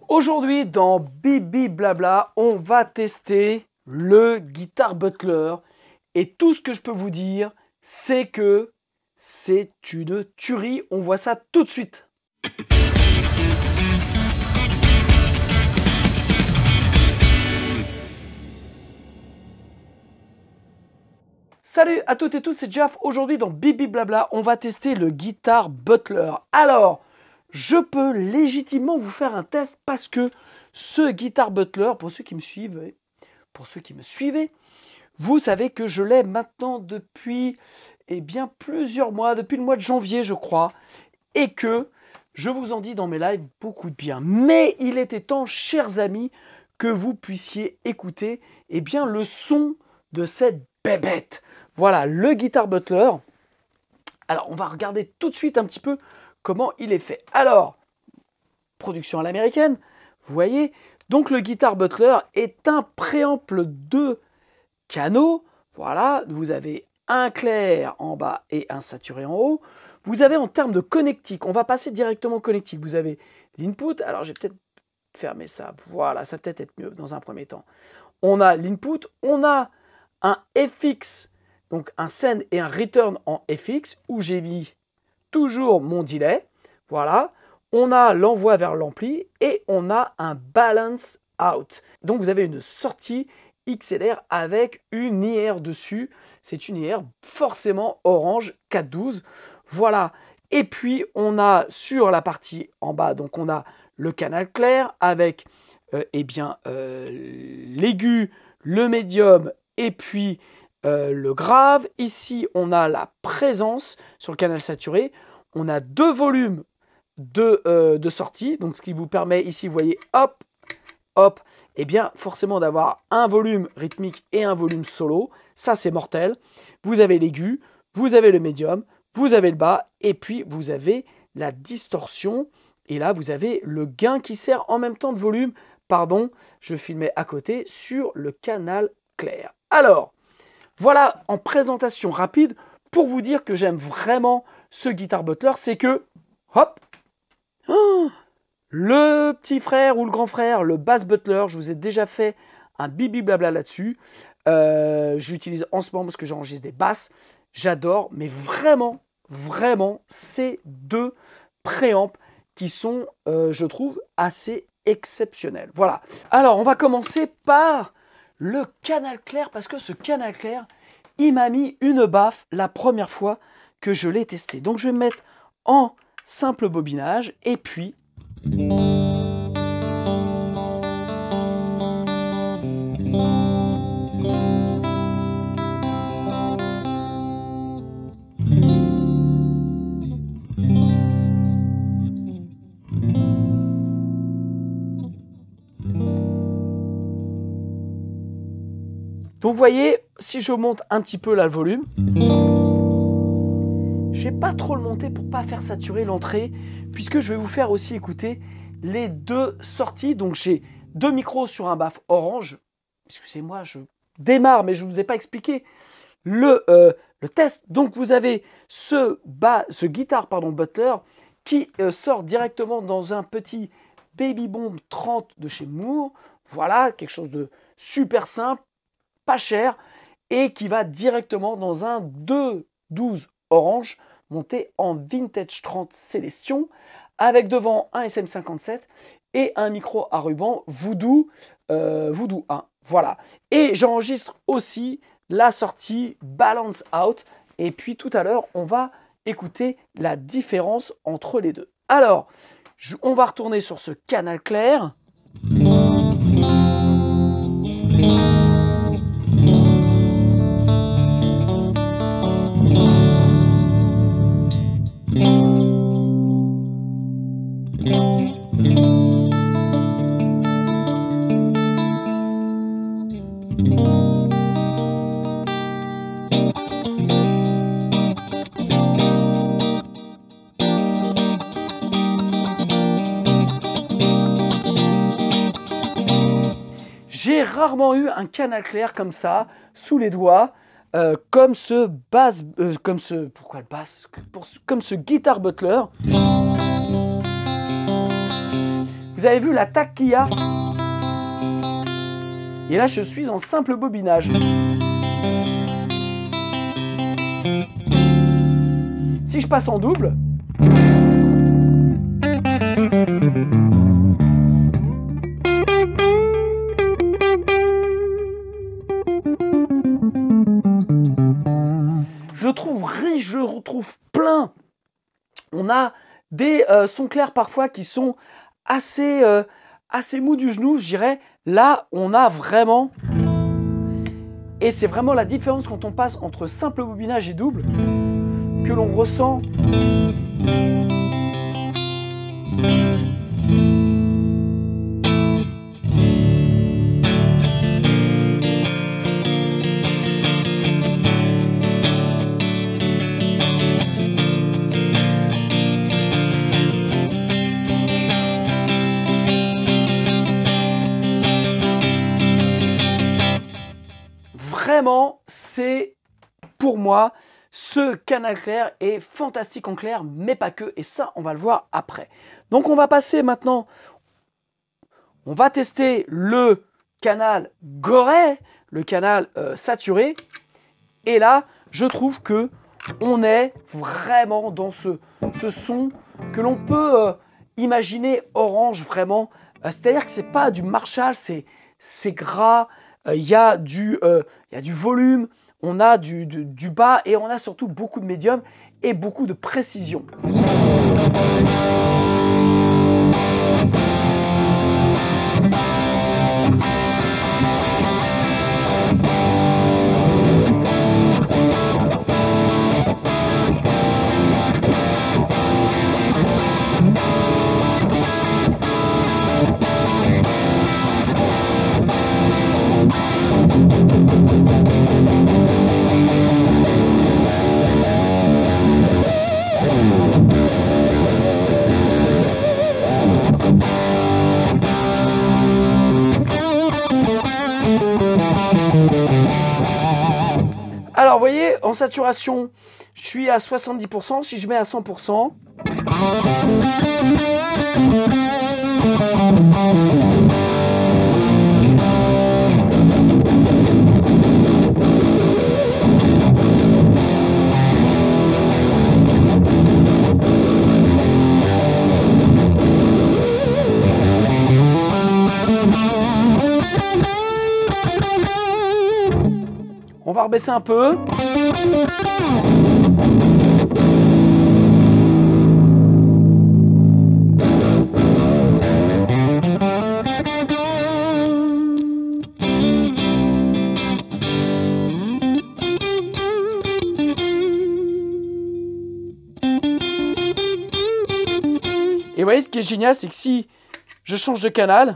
Aujourd'hui, dans Bibi Blabla, on va tester le Guitar Butler. Et tout ce que je peux vous dire, c'est que c'est une tuerie. On voit ça tout de suite. Salut à toutes et tous, c'est Jeff. Aujourd'hui dans Bibi Blabla, on va tester le Guitar Butler. Alors, je peux légitimement vous faire un test parce que ce Guitar Butler, pour ceux qui me suivent, vous savez que je l'ai maintenant depuis plusieurs mois, depuis le mois de janvier je crois, et que je vous en dis dans mes lives beaucoup de bien. Mais il était temps, chers amis, que vous puissiez écouter le son de cette bébête. Voilà, le Guitar Butler. Alors, on va regarder tout de suite un petit peu comment il est fait. Alors, production à l'américaine, vous voyez. Donc, le Guitar Butler est un préample de canaux. Voilà, vous avez un clair en bas et un saturé en haut. Vous avez en termes de connectique, on va passer directement au connectique. Vous avez l'input. Alors, j'ai peut-être fermé ça. Voilà, ça va peut-être être mieux dans un premier temps. On a l'input, on a un FX, donc un send et un return en FX, où j'ai mis toujours mon delay. Voilà. On a l'envoi vers l'ampli et on a un balance out. Donc vous avez une sortie XLR avec une IR dessus. C'est une IR forcément orange 412. Voilà. Et puis on a sur la partie en bas, donc on a le canal clair avec l'aigu, le médium et puis le grave. Ici, on a la présence sur le canal saturé. On a deux volumes de sortie. Donc, ce qui vous permet ici, vous voyez, hop, hop, forcément d'avoir un volume rythmique et un volume solo. Ça, c'est mortel. Vous avez l'aigu, vous avez le médium, vous avez le bas et puis vous avez la distorsion. Et là, vous avez le gain qui sert en même temps de volume. Pardon, je filmais à côté sur le canal clair. Alors, voilà en présentation rapide pour vous dire que j'aime vraiment ce Guitar Butler. C'est que, hop, le petit frère ou le grand frère, le Bass Butler, je vous ai déjà fait un bibi blabla là-dessus. J'utilise en ce moment parce que j'enregistre des basses. J'adore, mais vraiment, ces deux préamps qui sont, je trouve, assez exceptionnels. Voilà. Alors, on va commencer par le canal clair, parce que ce canal clair, il m'a mis une baffe la première fois que je l'ai testé. Donc, je vais me mettre en simple bobinage, et puis... Donc vous voyez, si je monte un petit peu là le volume, je vais pas trop le monter pour pas faire saturer l'entrée, puisque je vais vous faire aussi écouter les deux sorties. Donc j'ai deux micros sur un baff orange. Excusez-moi, je démarre, mais je ne vous ai pas expliqué le test. Donc vous avez ce Guitar Butler qui sort directement dans un petit Baby Bomb 30 de chez Moore. Voilà, quelque chose de super simple, pas cher, et qui va directement dans un 212 orange monté en Vintage 30 Celestion, avec devant un SM57 et un micro à ruban Voodoo 1. Voilà. Et j'enregistre aussi la sortie Balance Out. Et puis tout à l'heure, on va écouter la différence entre les deux. Alors, on va retourner sur ce canal clair. J'ai rarement eu un canal clair comme ça, sous les doigts. comme ce bass, pourquoi le bass, comme ce guitar butler. Vous avez vu l'attaque qu'il y a? Et là, je suis en simple bobinage. Si je passe en double, je trouve riche, je retrouve plein. On a des sons clairs parfois qui sont assez mou du genou, je dirais. Là, on a vraiment... Et c'est vraiment la différence quand on passe entre simple bobinage et double que l'on ressent. Vraiment, c'est pour moi, ce canal clair est fantastique en clair, mais pas que. Et ça, on va le voir après. Donc, on va passer maintenant. On va tester le canal Gorey, le canal saturé. Et là, je trouve que on est vraiment dans ce son que l'on peut imaginer orange vraiment. C'est-à-dire que c'est pas du Marshall, c'est gras. Il y a du volume, on a du bas et on a surtout beaucoup de médium et beaucoup de précision. Alors, vous voyez, en saturation, je suis à 70%. Si je mets à 100%, on va rebaisser un peu. Et vous voyez, ce qui est génial, c'est que si je change de canal,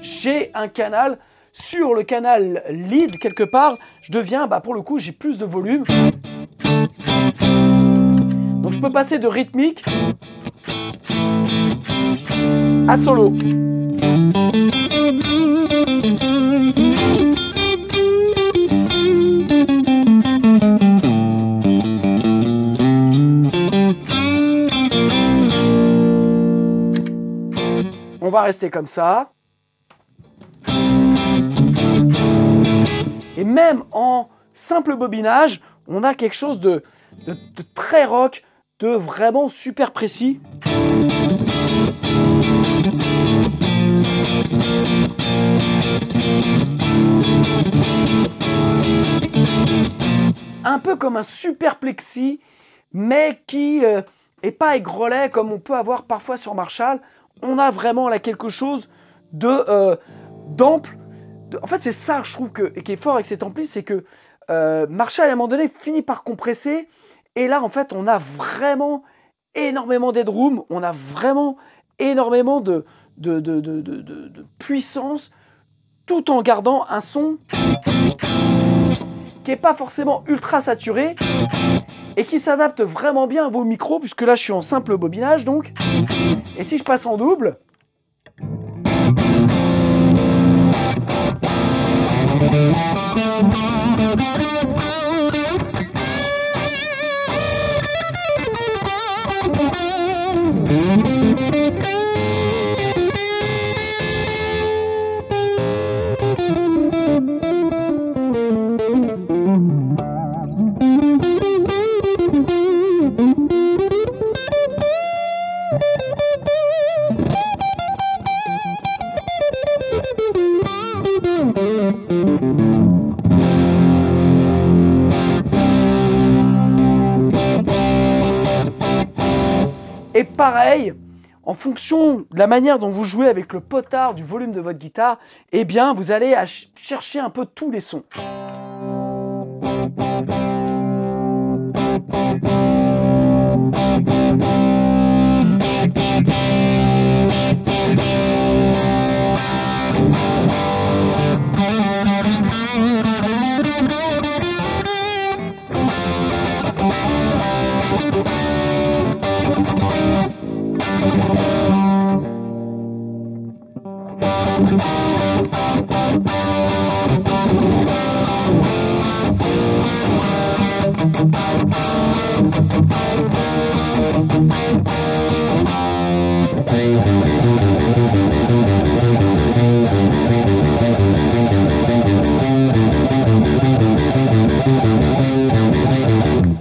j'ai un canal sur le canal lead quelque part, je deviens, pour le coup, j'ai plus de volume. Donc je peux passer de rythmique à solo. On va rester comme ça. Et même en simple bobinage, on a quelque chose de très rock, de vraiment super précis. Un peu comme un super plexi, mais qui est pas aigrelet comme on peut avoir parfois sur Marshall. On a vraiment là quelque chose d'ample. En fait, c'est ça, je trouve, qui est fort avec cet ampli, c'est que Marshall, à un moment donné, finit par compresser. Et là, en fait, on a vraiment énormément d'headroom. On a vraiment énormément de puissance, tout en gardant un son qui n'est pas forcément ultra saturé et qui s'adapte vraiment bien à vos micros, puisque là, je suis en simple bobinage, donc. Et si je passe en double... Et pareil, en fonction de la manière dont vous jouez avec le potard du volume de votre guitare, eh bien, vous allez chercher un peu tous les sons.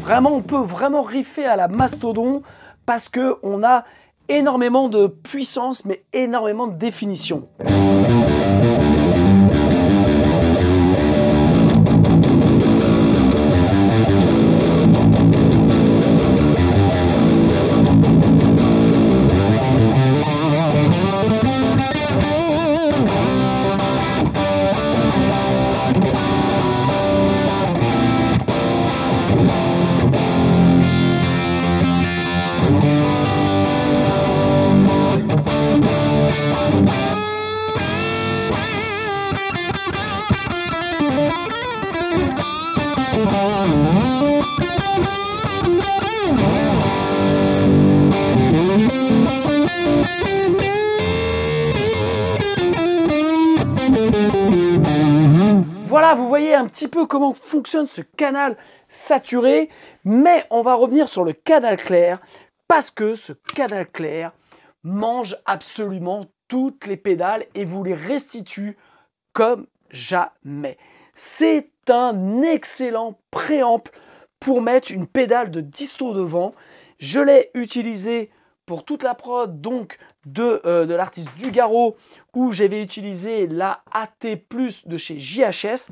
Vraiment, on peut vraiment riffer à la Mastodon parce qu'on a énormément de puissance, mais énormément de définition. Voilà, vous voyez un petit peu comment fonctionne ce canal saturé, mais on va revenir sur le canal clair, parce que ce canal clair mange absolument toutes les pédales et vous les restitue comme jamais. C'est un excellent préamp pour mettre une pédale de disto devant. Je l'ai utilisé pour toute la prod donc de l'artiste Dugaro, où j'avais utilisé la AT+ de chez JHS,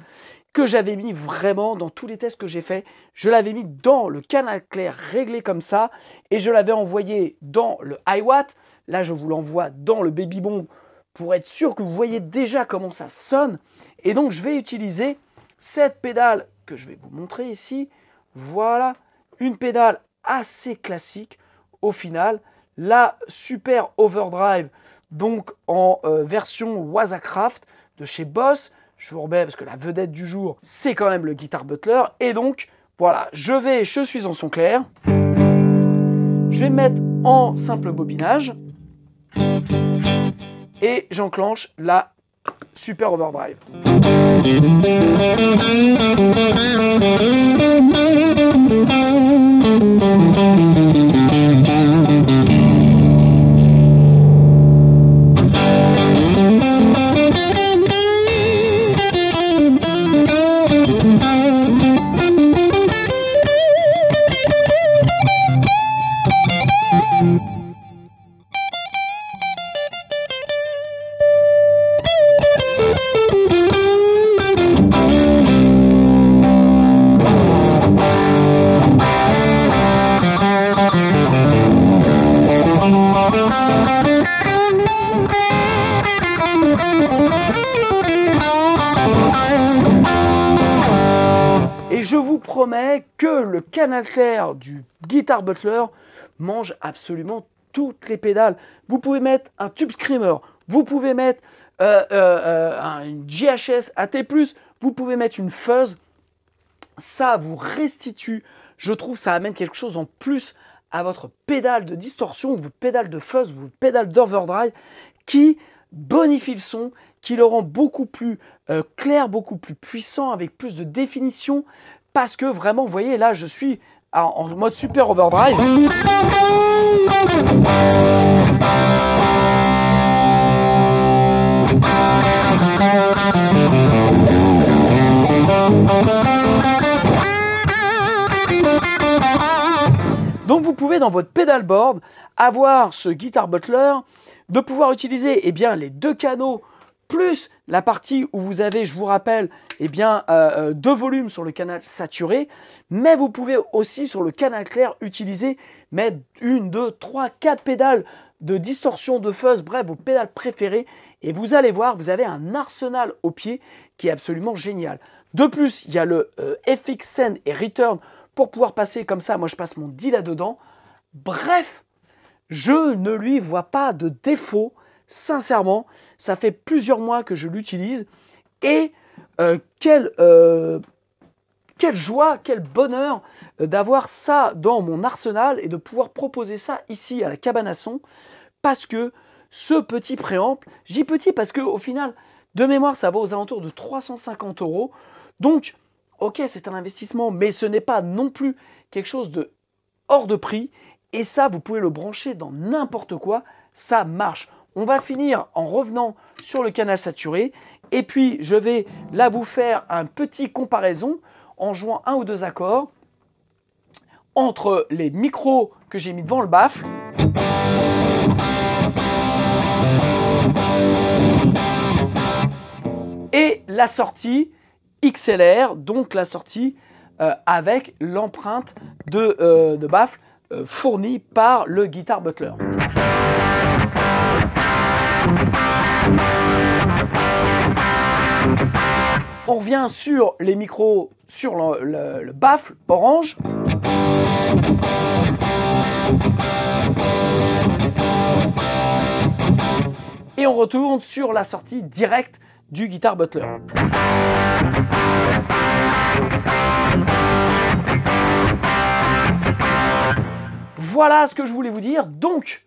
que j'avais mis vraiment dans tous les tests que j'ai fait. Je l'avais mis dans le canal clair réglé comme ça, et je l'avais envoyé dans le iWatt. Là, je vous l'envoie dans le Baby Bomb pour être sûr que vous voyez déjà comment ça sonne. Et donc, je vais utiliser cette pédale que je vais vous montrer ici. Voilà, une pédale assez classique au final. La Super Overdrive, donc en version Wazacraft de chez Boss. Je vous remets parce que la vedette du jour, c'est quand même le Guitar Butler. Et donc, voilà, je suis en son clair. Je vais me mettre en simple bobinage. Et j'enclenche la Super Overdrive. Et je vous promets que le canal clair du Guitar Butler mange absolument toutes les pédales. Vous pouvez mettre un Tube Screamer, vous pouvez mettre une JHS AT+, vous pouvez mettre une fuzz. Ça vous restitue, je trouve, ça amène quelque chose en plus à votre pédale de distorsion, vos pédales de fuzz, vos pédales d'overdrive, qui bonifie le son, qui le rend beaucoup plus clair, beaucoup plus puissant, avec plus de définition, parce que vraiment, vous voyez, là, je suis en mode Super Overdrive. Donc vous pouvez dans votre pedalboard avoir ce Guitar Butler, de pouvoir utiliser les deux canaux plus la partie où vous avez, je vous rappelle, eh bien, 2 volumes sur le canal saturé, mais vous pouvez aussi sur le canal clair utiliser, mettre 1, 2, 3, 4 pédales de distorsion, de fuzz, bref, vos pédales préférées, et vous allez voir, vous avez un arsenal au pied qui est absolument génial. De plus, il y a le FX Send et Return pour pouvoir passer comme ça, moi je passe mon deal là-dedans. Bref, je ne lui vois pas de défaut. Sincèrement, ça fait plusieurs mois que je l'utilise et quelle joie, quel bonheur d'avoir ça dans mon arsenal et de pouvoir proposer ça ici à la cabane à son parce que ce petit préamp, je dis petit parce qu'au final, de mémoire, ça vaut aux alentours de 350 €. Donc, ok, c'est un investissement, mais ce n'est pas non plus quelque chose de hors de prix. Et ça, vous pouvez le brancher dans n'importe quoi, ça marche. On va finir en revenant sur le canal saturé. Et puis, je vais là vous faire un petit comparaison en jouant 1 ou 2 accords entre les micros que j'ai mis devant le baffle et la sortie XLR, donc la sortie avec l'empreinte de baffle fournie par le Guitar Butler. On revient sur les micros, sur le baffle orange. Et on retourne sur la sortie directe du Guitar Butler. Voilà ce que je voulais vous dire. Donc,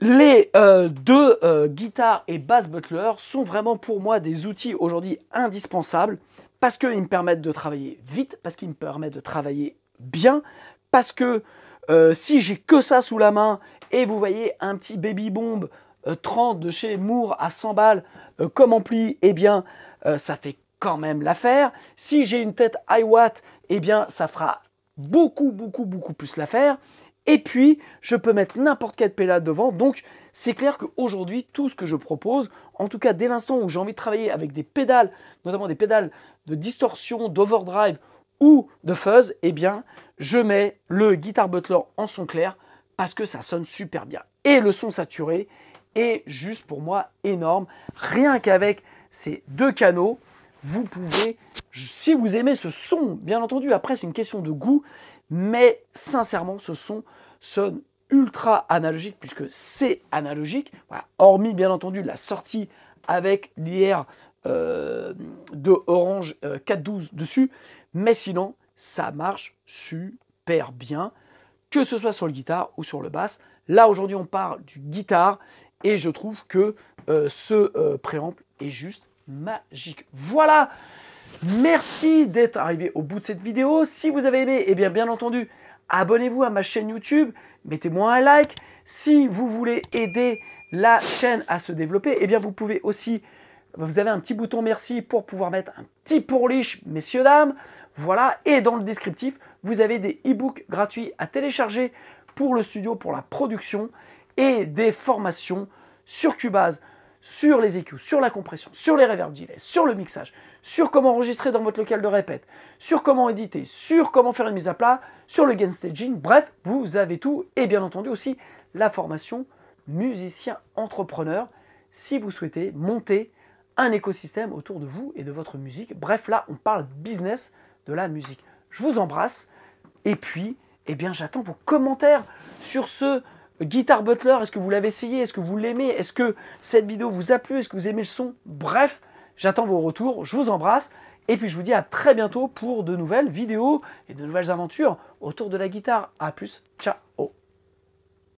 les deux guitares et bass Butler sont vraiment pour moi des outils aujourd'hui indispensables parce qu'ils me permettent de travailler vite, parce qu'ils me permettent de travailler bien, parce que si j'ai que ça sous la main et vous voyez un petit Baby Bomb 30 de chez Moore à 100 balles comme ampli, eh bien ça fait quand même l'affaire. Si j'ai une tête iWatt, eh bien ça fera beaucoup plus l'affaire. Et puis, je peux mettre n'importe quelle pédale devant. Donc, c'est clair qu'aujourd'hui, tout ce que je propose, en tout cas dès l'instant où j'ai envie de travailler avec des pédales, notamment des pédales de distorsion, d'overdrive ou de fuzz, eh bien, je mets le Guitar Butler en son clair parce que ça sonne super bien. Et le son saturé est juste pour moi énorme. Rien qu'avec ces 2 canaux, vous pouvez, si vous aimez ce son, bien entendu, après c'est une question de goût, mais sincèrement, ce son sonne ultra analogique puisque c'est analogique. Voilà. Hormis, bien entendu, la sortie avec l'IR de Orange 412 dessus. Mais sinon, ça marche super bien, que ce soit sur le guitare ou sur le basse. Là, aujourd'hui, on parle du guitare et je trouve que ce préamp est juste magique. Voilà! Merci d'être arrivé au bout de cette vidéo. Si vous avez aimé, eh bien entendu, abonnez-vous à ma chaîne YouTube, mettez-moi un like. Si vous voulez aider la chaîne à se développer, eh bien vous pouvez aussi, vous avez un petit bouton merci pour pouvoir mettre un petit pourliche, messieurs, dames. Voilà, et dans le descriptif, vous avez des e-books gratuits à télécharger pour le studio, pour la production et des formations sur Cubase, sur les EQ, sur la compression, sur les reverb delay, sur le mixage, sur comment enregistrer dans votre local de répète, sur comment éditer, sur comment faire une mise à plat, sur le gain staging, bref, vous avez tout. Et bien entendu aussi la formation musicien entrepreneur si vous souhaitez monter un écosystème autour de vous et de votre musique. Bref, là, on parle business de la musique. Je vous embrasse et puis, eh bien, j'attends vos commentaires sur ce Guitar Butler. Est-ce que vous l'avez essayé? Est-ce que vous l'aimez? Est-ce que cette vidéo vous a plu? Est-ce que vous aimez le son? Bref, j'attends vos retours. Je vous embrasse. Et puis, je vous dis à très bientôt pour de nouvelles vidéos et de nouvelles aventures autour de la guitare. A plus. Ciao.